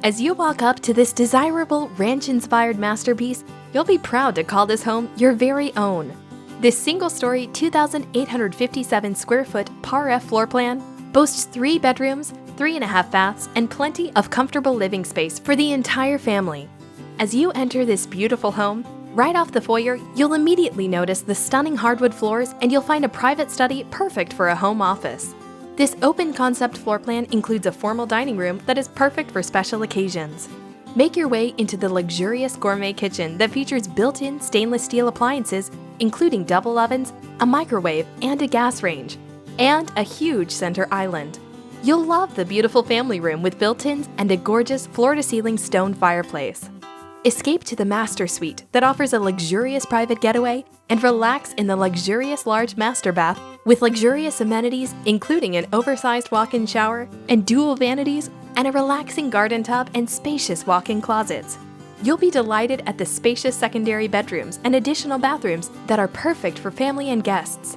As you walk up to this desirable ranch-inspired masterpiece, you'll be proud to call this home your very own. This single-story 2,857 square foot Par F floor plan boasts 3 bedrooms, 3.5 baths, and plenty of comfortable living space for the entire family. As you enter this beautiful home, right off the foyer, you'll immediately notice the stunning hardwood floors and you'll find a private study perfect for a home office. This open-concept floor plan includes a formal dining room that is perfect for special occasions. Make your way into the luxurious gourmet kitchen that features built-in stainless steel appliances, including double ovens, a microwave, and a gas range, and a huge center island. You'll love the beautiful family room with built-ins and a gorgeous floor-to-ceiling stone fireplace. Escape to the master suite that offers a luxurious private getaway and relax in the luxurious large master bath with luxurious amenities including an oversized walk-in shower and dual vanities and a relaxing garden tub and spacious walk-in closets. You'll be delighted at the spacious secondary bedrooms and additional bathrooms that are perfect for family and guests.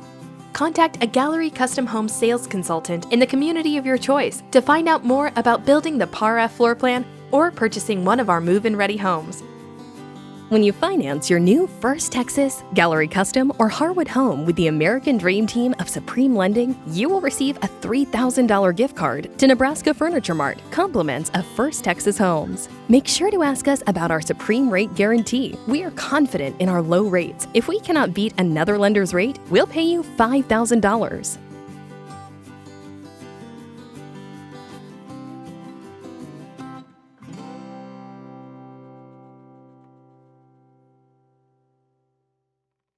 Contact a Gallery Custom Home sales consultant in the community of your choice to find out more about building the Par F floor plan or purchasing one of our move-in ready homes. When you finance your new First Texas, Gallery Custom, or Harwood home with the American Dream Team of Supreme Lending, you will receive a $3,000 gift card to Nebraska Furniture Mart, compliments of First Texas homes. Make sure to ask us about our Supreme Rate Guarantee. We are confident in our low rates. If we cannot beat another lender's rate, we'll pay you $5,000.